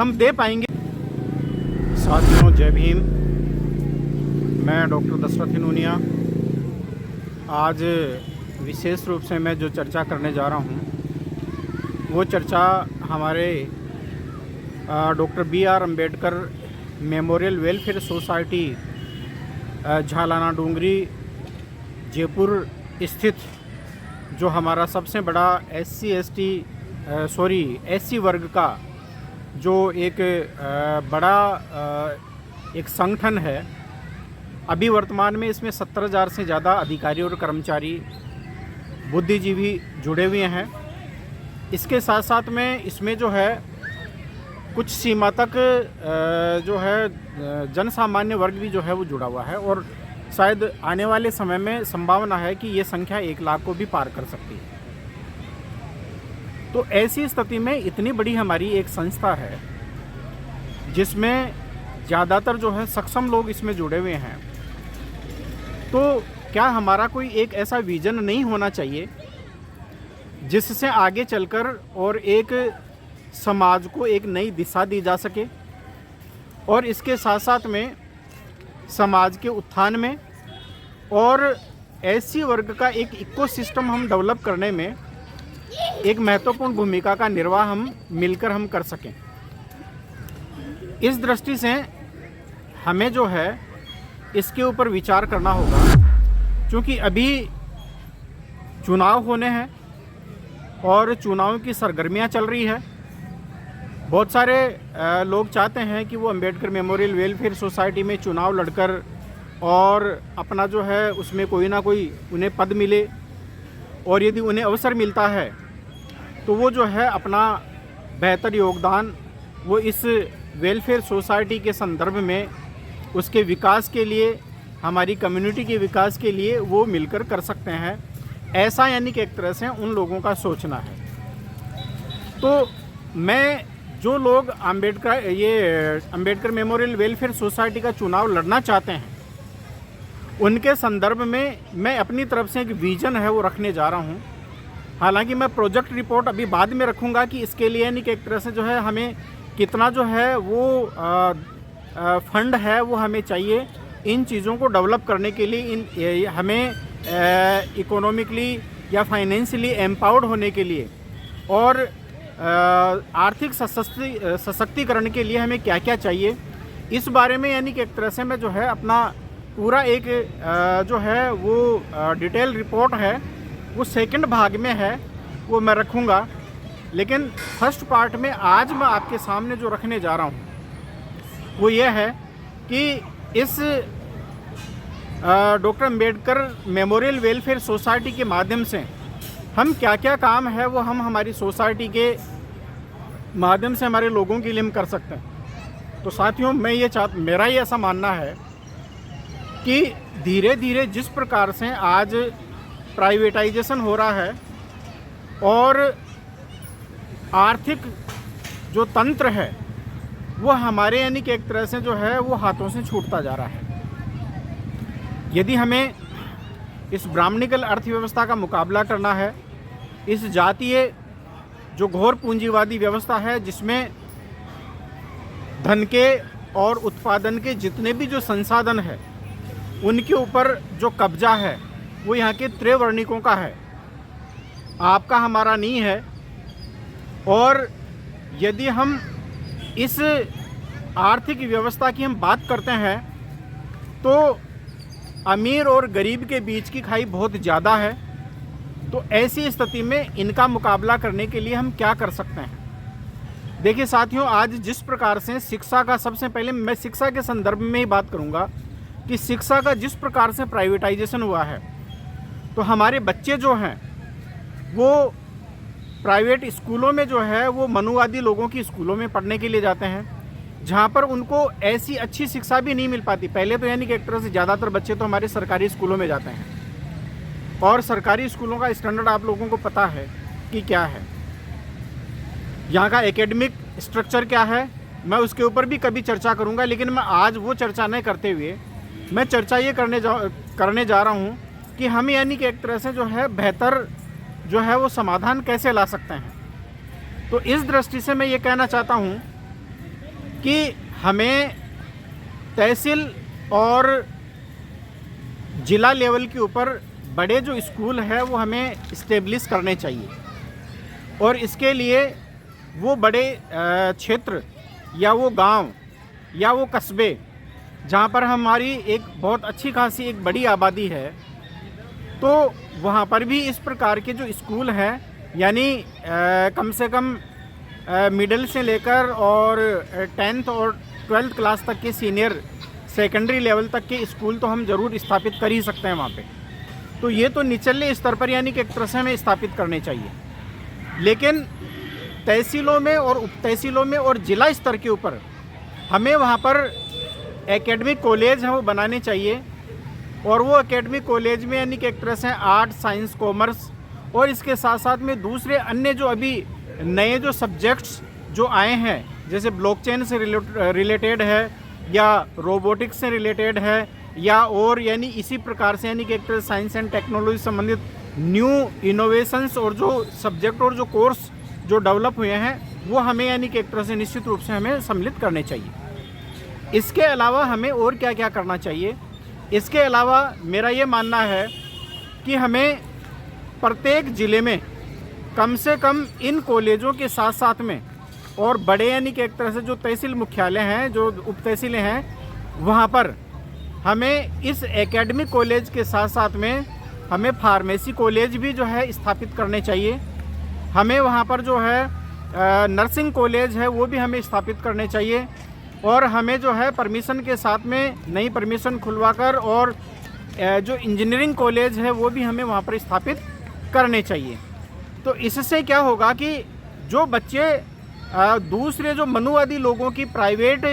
हम दे पाएंगे। साथियों, जय भीम। मैं डॉक्टर दशरथ हिनोनिया। आज विशेष रूप से मैं जो चर्चा करने जा रहा हूँ वो चर्चा हमारे doctor B.R. Ambedkar memorial welfare society Jhalana Doongri Jaipur स्थित जो हमारा सबसे बड़ा SC वर्ग का जो एक बड़ा एक संगठन है। अभी वर्तमान में इसमें 70,000 से ज़्यादा अधिकारी और कर्मचारी बुद्धिजीवी जुड़े हुए हैं। इसके साथ साथ में इसमें जो है कुछ सीमा तक जो है जन सामान्य वर्ग भी जो है वो जुड़ा हुआ है और शायद आने वाले समय में संभावना है कि ये संख्या 1 लाख को भी पार कर सकती है। तो ऐसी स्थिति में इतनी बड़ी हमारी एक संस्था है जिसमें ज़्यादातर जो है सक्षम लोग इसमें जुड़े हुए हैं, तो क्या हमारा कोई एक ऐसा विज़न नहीं होना चाहिए जिससे आगे चलकर और एक समाज को एक नई दिशा दी जा सके और इसके साथ साथ में समाज के उत्थान में और SC वर्ग का एक इकोसिस्टम हम डेवलप करने में एक महत्वपूर्ण भूमिका का निर्वाह हम मिलकर हम कर सकें। इस दृष्टि से हमें जो है इसके ऊपर विचार करना होगा, क्योंकि अभी चुनाव होने हैं और चुनाव की सरगर्मियां चल रही है। बहुत सारे लोग चाहते हैं कि वो अम्बेडकर मेमोरियल वेलफेयर सोसाइटी में चुनाव लड़कर और अपना जो है उसमें कोई ना कोई उन्हें पद मिले, और यदि उन्हें अवसर मिलता है तो वो जो है अपना बेहतर योगदान वो इस वेलफेयर सोसाइटी के संदर्भ में उसके विकास के लिए, हमारी कम्युनिटी के विकास के लिए वो मिलकर कर सकते हैं। ऐसा यानी कि एक तरह से उन लोगों का सोचना है। तो मैं जो लोग अम्बेडकर मेमोरियल वेलफेयर सोसाइटी का चुनाव लड़ना चाहते हैं उनके संदर्भ में मैं अपनी तरफ से एक विज़न है वो रखने जा रहा हूँ। हालांकि मैं प्रोजेक्ट रिपोर्ट अभी बाद में रखूँगा कि इसके लिए यानी कि एक तरह से जो है हमें कितना जो है वो फंड है वो हमें चाहिए इन चीज़ों को डेवलप करने के लिए, हमें इकोनॉमिकली या फाइनेंशियली एम्पावर्ड होने के लिए और आर्थिक सशक्तिकरण के लिए हमें क्या क्या चाहिए, इस बारे में यानी कि एक तरह से मैं जो है अपना पूरा एक जो है वो डिटेल रिपोर्ट है वो सेकंड भाग में है वो मैं रखूँगा। लेकिन फर्स्ट पार्ट में आज मैं आपके सामने जो रखने जा रहा हूँ वो ये है कि इस doctor Ambedkar memorial welfare society के माध्यम से हम क्या क्या काम है वो हम हमारी सोसाइटी के माध्यम से हमारे लोगों के लिए हम कर सकते हैं। तो साथियों, मैं मेरा ये ऐसा मानना है कि धीरे धीरे जिस प्रकार से आज प्राइवेटाइजेशन हो रहा है और आर्थिक जो तंत्र है वो हमारे यानी कि एक तरह से जो है वो हाथों से छूटता जा रहा है। यदि हमें इस ब्राह्मणिकल अर्थव्यवस्था का मुकाबला करना है, इस जातीय जो घोर पूंजीवादी व्यवस्था है जिसमें धन के और उत्पादन के जितने भी जो संसाधन है उनके ऊपर जो कब्जा है वो यहाँ के त्रिवर्णिकों का है, आपका हमारा नहीं है। और यदि हम इस आर्थिक व्यवस्था की हम बात करते हैं तो अमीर और गरीब के बीच की खाई बहुत ज़्यादा है। तो ऐसी स्थिति में इनका मुकाबला करने के लिए हम क्या कर सकते हैं? देखिए साथियों, आज जिस प्रकार से शिक्षा का, सबसे पहले मैं शिक्षा के संदर्भ में ही बात करूंगा कि शिक्षा का जिस प्रकार से प्राइवेटाइजेशन हुआ है तो हमारे बच्चे जो हैं वो प्राइवेट स्कूलों में जो है वो मनुवादी लोगों की स्कूलों में पढ़ने के लिए जाते हैं, जहाँ पर उनको ऐसी अच्छी शिक्षा भी नहीं मिल पाती। पहले तो यानी कि एक तरह से ज़्यादातर बच्चे तो हमारे सरकारी स्कूलों में जाते हैं और सरकारी स्कूलों का स्टैंडर्ड आप लोगों को पता है कि क्या है, यहाँ का एकेडमिक स्ट्रक्चर क्या है। मैं उसके ऊपर भी कभी चर्चा करूँगा, लेकिन मैं आज वो चर्चा नहीं करते हुए मैं चर्चा ये करने जा रहा हूँ कि हम यानी कि एक तरह से जो है बेहतर जो है वो समाधान कैसे ला सकते हैं। तो इस दृष्टि से मैं ये कहना चाहता हूँ कि हमें तहसील और ज़िला लेवल के ऊपर बड़े जो स्कूल है वो हमें इस्टेब्लिश करने चाहिए, और इसके लिए वो बड़े क्षेत्र या वो गांव या वो कस्बे जहाँ पर हमारी एक बहुत अच्छी खासी एक बड़ी आबादी है, तो वहाँ पर भी इस प्रकार के जो स्कूल हैं, यानी कम से कम मिडिल से लेकर और 10th और 12th क्लास तक के सीनियर सेकेंडरी लेवल तक के स्कूल तो हम ज़रूर स्थापित कर ही सकते हैं वहाँ पे। तो ये तो निचले स्तर पर यानी कि एक तरह से हमें स्थापित करने चाहिए, लेकिन तहसीलों में और उप तहसीलों में और ज़िला स्तर के ऊपर हमें वहाँ पर एकेडमिक कॉलेज हैं वो बनाने चाहिए, और वो एकेडमिक कॉलेज में यानी कि एक तरह से आर्ट, साइंस, कॉमर्स और इसके साथ साथ में दूसरे अन्य जो अभी नए जो सब्जेक्ट्स जो आए हैं, जैसे ब्लॉकचेन से रिलेटेड है या रोबोटिक्स से रिलेटेड है या और यानी इसी प्रकार से यानी कि एक तरह साइंस एंड टेक्नोलॉजी संबंधित न्यू इनोवेशंस और जो सब्जेक्ट और जो कोर्स जो डेवलप हुए हैं वो हमें यानी कि एक तरह से निश्चित रूप से हमें सम्मिलित करने चाहिए। इसके अलावा हमें और क्या क्या करना चाहिए? इसके अलावा मेरा ये मानना है कि हमें प्रत्येक ज़िले में कम से कम इन कॉलेजों के साथ साथ में और बड़े यानी कि एक तरह से जो तहसील मुख्यालय हैं, जो उप तहसीलें हैं, वहाँ पर हमें इस एकेडमिक कॉलेज के साथ साथ में हमें फार्मेसी कॉलेज भी जो है स्थापित करने चाहिए। हमें वहाँ पर जो है नर्सिंग कॉलेज है वो भी हमें स्थापित करने चाहिए, और हमें जो है परमिशन के साथ में नई परमिशन खुलवाकर और जो इंजीनियरिंग कॉलेज है वो भी हमें वहाँ पर स्थापित करने चाहिए। तो इससे क्या होगा कि जो बच्चे दूसरे जो मनुवादी लोगों की प्राइवेट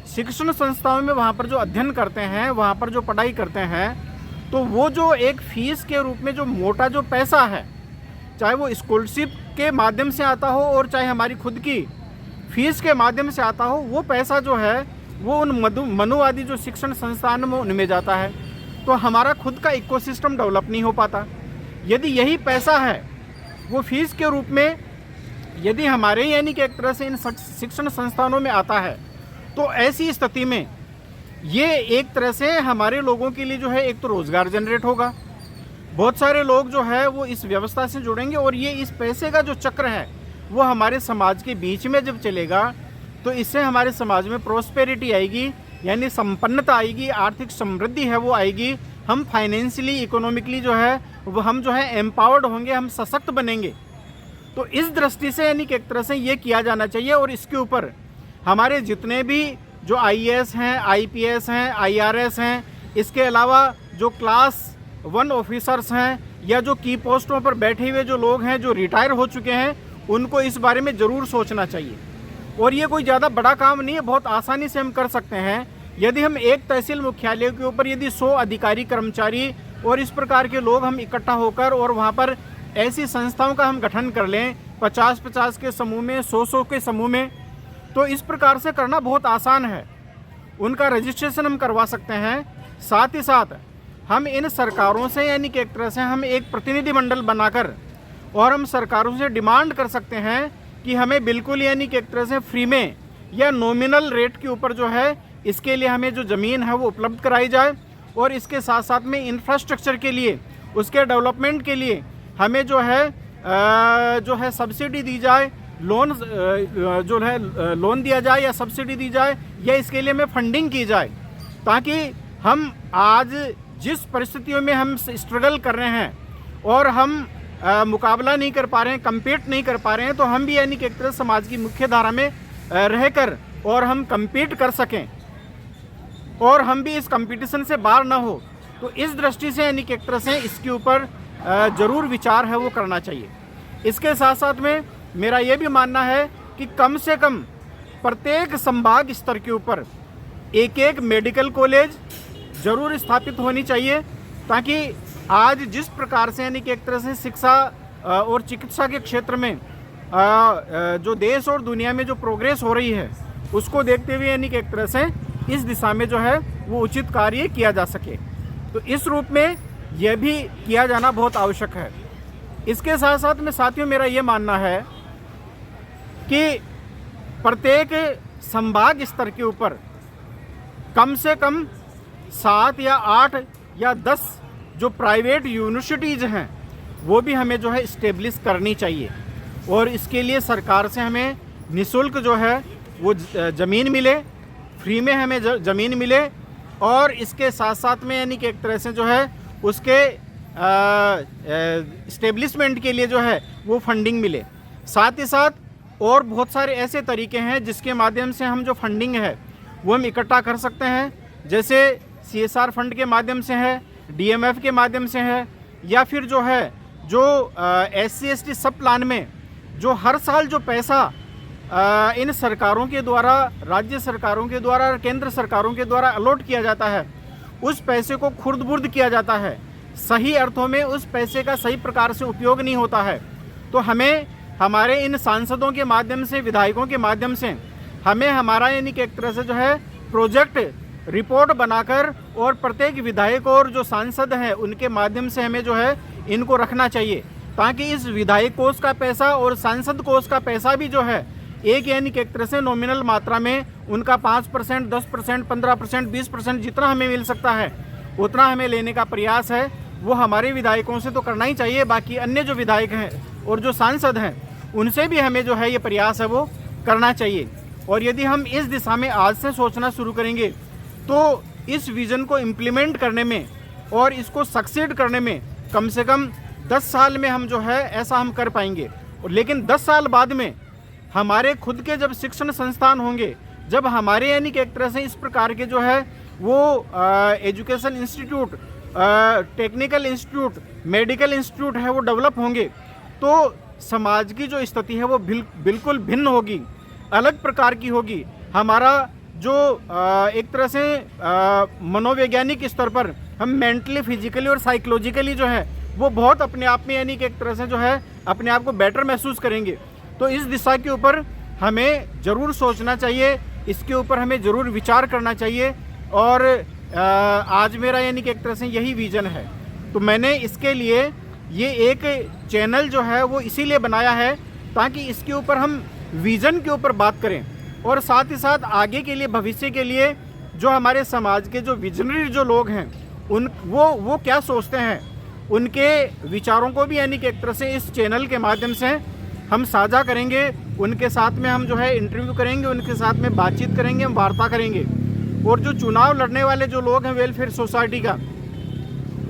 शिक्षण संस्थाओं में वहाँ पर जो अध्ययन करते हैं, वहाँ पर जो पढ़ाई करते हैं, तो वो जो एक फ़ीस के रूप में जो मोटा जो पैसा है, चाहे वो स्कॉलरशिप के माध्यम से आता हो और चाहे हमारी खुद की फीस के माध्यम से आता हो, वो पैसा जो है वो उन मनुवादी जो शिक्षण संस्थान में उनमें जाता है, तो हमारा खुद का इकोसिस्टम डेवलप नहीं हो पाता। यदि यही पैसा है वो फीस के रूप में यदि हमारे यानी कि एक तरह से इन शिक्षण संस्थानों में आता है, तो ऐसी स्थिति में ये एक तरह से हमारे लोगों के लिए जो है एक तो रोज़गार जनरेट होगा, बहुत सारे लोग जो है वो इस व्यवस्था से जुड़ेंगे, और ये इस पैसे का जो चक्र है वो हमारे समाज के बीच में जब चलेगा तो इससे हमारे समाज में प्रोस्पेरिटी आएगी, यानी संपन्नता आएगी, आर्थिक समृद्धि है वो आएगी। हम फाइनेंशियली, इकोनॉमिकली जो है वो हम जो है एम्पावर्ड होंगे, हम सशक्त बनेंगे। तो इस दृष्टि से यानी कि एक तरह से ये किया जाना चाहिए, और इसके ऊपर हमारे जितने भी जो IAS हैं, IPS हैं, IRS हैं, इसके अलावा जो क्लास 1 ऑफिसर्स हैं या जो की पोस्टों पर बैठे हुए जो लोग हैं जो रिटायर हो चुके हैं, उनको इस बारे में ज़रूर सोचना चाहिए। और ये कोई ज़्यादा बड़ा काम नहीं है, बहुत आसानी से हम कर सकते हैं। यदि हम एक तहसील मुख्यालय के ऊपर यदि 100 अधिकारी, कर्मचारी और इस प्रकार के लोग हम इकट्ठा होकर और वहाँ पर ऐसी संस्थाओं का हम गठन कर लें 50-50 के समूह में, 100-100 के समूह में, तो इस प्रकार से करना बहुत आसान है। उनका रजिस्ट्रेशन हम करवा सकते हैं। साथ ही साथ हम इन सरकारों से यानी कि एक तरह से हम एक प्रतिनिधिमंडल बनाकर और हम सरकारों से डिमांड कर सकते हैं कि हमें बिल्कुल यानी कि एक तरह से फ्री में या नॉमिनल रेट के ऊपर जो है इसके लिए हमें जो ज़मीन है वो उपलब्ध कराई जाए, और इसके साथ साथ में इंफ्रास्ट्रक्चर के लिए, उसके डेवलपमेंट के लिए हमें जो है सब्सिडी दी जाए, जो है लोन दिया जाए या सब्सिडी दी जाए, या इसके लिए हमें फंडिंग की जाए, ताकि हम आज जिस परिस्थितियों में हम स्ट्रगल कर रहे हैं और हम मुकाबला नहीं कर पा रहे हैं, कम्पीट नहीं कर पा रहे हैं, तो हम भी यानी कि एक तरह समाज की मुख्य धारा में रहकर और हम कम्पीट कर सकें और हम भी इस कंपटीशन से बाहर ना हो। तो इस दृष्टि से यानी कि एक तरह से इसके ऊपर ज़रूर विचार है वो करना चाहिए। इसके साथ साथ में मेरा ये भी मानना है कि कम से कम प्रत्येक संभाग स्तर के ऊपर एक एक मेडिकल कॉलेज ज़रूर स्थापित होनी चाहिए, ताकि आज जिस प्रकार से यानी कि एक तरह से शिक्षा और चिकित्सा के क्षेत्र में जो देश और दुनिया में जो प्रोग्रेस हो रही है उसको देखते हुए यानी कि एक तरह से इस दिशा में जो है वो उचित कार्य किया जा सके। तो इस रूप में यह भी किया जाना बहुत आवश्यक है। इसके साथ साथ में साथियों मेरा ये मानना है कि प्रत्येक संभाग स्तर के ऊपर कम से कम 7 या 8 या 10 जो प्राइवेट यूनिवर्सिटीज़ हैं वो भी हमें जो है इस्टेब्लिश करनी चाहिए। और इसके लिए सरकार से हमें निःशुल्क जो है वो ज़मीन मिले, फ्री में हमें ज़मीन मिले, और इसके साथ साथ में यानी कि एक तरह से जो है उसके इस्टेब्लिशमेंट के लिए जो है वो फंडिंग मिले। साथ ही साथ और बहुत सारे ऐसे तरीके हैं जिसके माध्यम से हम जो फंडिंग है वो हम इकट्ठा कर सकते हैं, जैसे CSR फंड के माध्यम से है, DMF के माध्यम से है, या फिर जो है जो SC/ST सब प्लान में जो हर साल जो पैसा इन सरकारों के द्वारा, राज्य सरकारों के द्वारा और केंद्र सरकारों के द्वारा अलॉट किया जाता है, उस पैसे को खुर्द-बुर्द किया जाता है, सही अर्थों में उस पैसे का सही प्रकार से उपयोग नहीं होता है। तो हमें हमारे इन सांसदों के माध्यम से, विधायकों के माध्यम से हमें हमारा यानी कि एक तरह से जो है प्रोजेक्ट रिपोर्ट बनाकर और प्रत्येक विधायक और जो सांसद हैं उनके माध्यम से हमें जो है इनको रखना चाहिए, ताकि इस विधायक कोष का पैसा और सांसद कोष का पैसा भी जो है एक यानी कि एक तरह से नॉमिनल मात्रा में उनका 5%, 10%, 15%, 20% जितना हमें मिल सकता है उतना हमें लेने का प्रयास है। वो हमारे विधायकों से तो करना ही चाहिए, बाकी अन्य जो विधायक हैं और जो सांसद हैं उनसे भी हमें जो है ये प्रयास है वो करना चाहिए। और यदि हम इस दिशा में आज से सोचना शुरू करेंगे तो इस विज़न को इम्प्लीमेंट करने में और इसको सक्सीड करने में कम से कम 10 साल में हम जो है ऐसा हम कर पाएंगे। और लेकिन 10 साल बाद में हमारे खुद के जब शिक्षण संस्थान होंगे, जब हमारे यानी कि एक तरह से इस प्रकार के जो है वो education institute, technical institute, medical institute है वो डेवलप होंगे, तो समाज की जो स्थिति है वो बिल्कुल भिन्न होगी, अलग प्रकार की होगी। हमारा जो एक तरह से मनोवैज्ञानिक स्तर पर हम मेंटली, फिजिकली और साइकोलॉजिकली जो है वो बहुत अपने आप में यानी कि एक तरह से जो है अपने आप को बेटर महसूस करेंगे। तो इस दिशा के ऊपर हमें ज़रूर सोचना चाहिए, इसके ऊपर हमें ज़रूर विचार करना चाहिए। और आज मेरा यानी कि एक तरह से यही विज़न है। तो मैंने इसके लिए ये एक चैनल जो है वो इसीलिए बनाया है ताकि इसके ऊपर हम विज़न के ऊपर बात करें, और साथ ही साथ आगे के लिए, भविष्य के लिए जो हमारे समाज के जो विजनरी जो लोग हैं वो क्या सोचते हैं, उनके विचारों को भी यानी कि एक तरह से इस चैनल के माध्यम से हम साझा करेंगे। उनके साथ में हम जो है इंटरव्यू करेंगे, उनके साथ में बातचीत करेंगे, हम वार्ता करेंगे। और जो चुनाव लड़ने वाले जो लोग हैं वेलफेयर सोसाइटी का,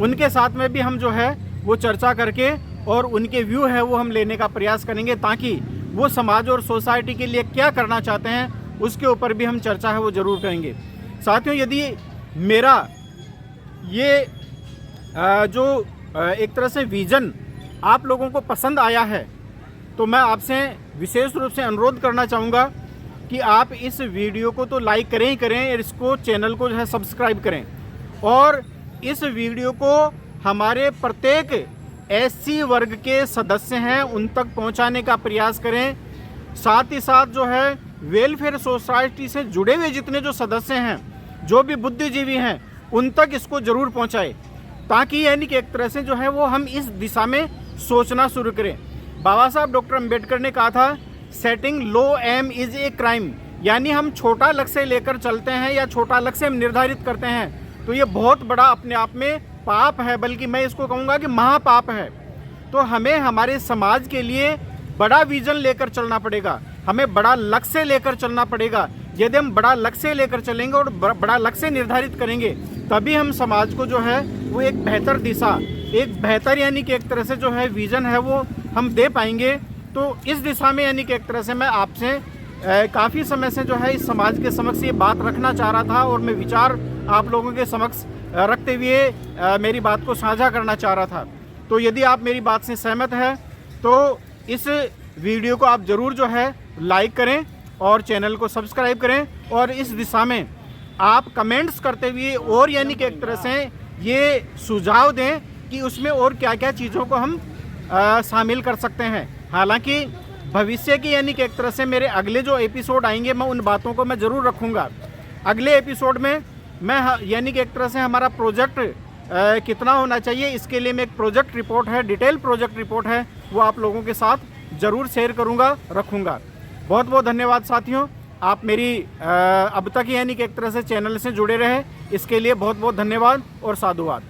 उनके साथ में भी हम जो है वो चर्चा करके और उनके व्यू है वो हम लेने का प्रयास करेंगे, ताकि वो समाज और सोसाइटी के लिए क्या करना चाहते हैं उसके ऊपर भी हम चर्चा है वो ज़रूर करेंगे। साथियों, यदि मेरा ये जो एक तरह से विज़न आप लोगों को पसंद आया है तो मैं आपसे विशेष रूप से अनुरोध करना चाहूँगा कि आप इस वीडियो को तो लाइक करें ही करें, और इसको चैनल को जो है सब्सक्राइब करें, और इस वीडियो को हमारे प्रत्येक SC वर्ग के सदस्य हैं उन तक पहुंचाने का प्रयास करें। साथ ही साथ जो है वेलफेयर सोसाइटी से जुड़े हुए जितने जो सदस्य हैं, जो भी बुद्धिजीवी हैं, उन तक इसको ज़रूर पहुंचाएं, ताकि यानी कि एक तरह से जो है वो हम इस दिशा में सोचना शुरू करें। बाबा साहब डॉक्टर अम्बेडकर ने कहा था, setting low aim is a crime, यानी हम छोटा लक्ष्य लेकर चलते हैं या छोटा लक्ष्य हम निर्धारित करते हैं तो ये बहुत बड़ा अपने आप में पाप है, बल्कि मैं इसको कहूँगा कि महापाप है। तो हमें हमारे समाज के लिए बड़ा विज़न लेकर चलना पड़ेगा, हमें बड़ा लक्ष्य लेकर चलना पड़ेगा। यदि हम बड़ा लक्ष्य लेकर चलेंगे और बड़ा लक्ष्य निर्धारित करेंगे, तभी हम समाज को जो है वो एक बेहतर दिशा, एक बेहतर यानी कि एक तरह से जो है विज़न है वो हम दे पाएंगे। तो इस दिशा में यानी कि एक तरह से मैं आपसे काफ़ी समय से जो है इस समाज के समक्ष ये बात रखना चाह रहा था, और मैं विचार आप लोगों के समक्ष रखते हुए मेरी बात को साझा करना चाह रहा था। तो यदि आप मेरी बात से सहमत हैं तो इस वीडियो को आप ज़रूर जो है लाइक करें और चैनल को सब्सक्राइब करें, और इस दिशा में आप कमेंट्स करते हुए और यानी कि एक तरह से ये सुझाव दें कि उसमें और क्या क्या चीज़ों को हम शामिल कर सकते हैं। हालांकि भविष्य की यानी कि एक तरह से मेरे अगले जो एपिसोड आएंगे मैं उन बातों को मैं ज़रूर रखूँगा। अगले एपिसोड में मैं यानी कि एक तरह से हमारा प्रोजेक्ट कितना होना चाहिए, इसके लिए मैं एक प्रोजेक्ट रिपोर्ट है, डिटेल प्रोजेक्ट रिपोर्ट है, वो आप लोगों के साथ ज़रूर शेयर करूँगा, रखूँगा। बहुत बहुत धन्यवाद साथियों। आप मेरी अब तक यानी कि एक तरह से चैनल से जुड़े रहे, इसके लिए बहुत बहुत धन्यवाद और साधुवाद।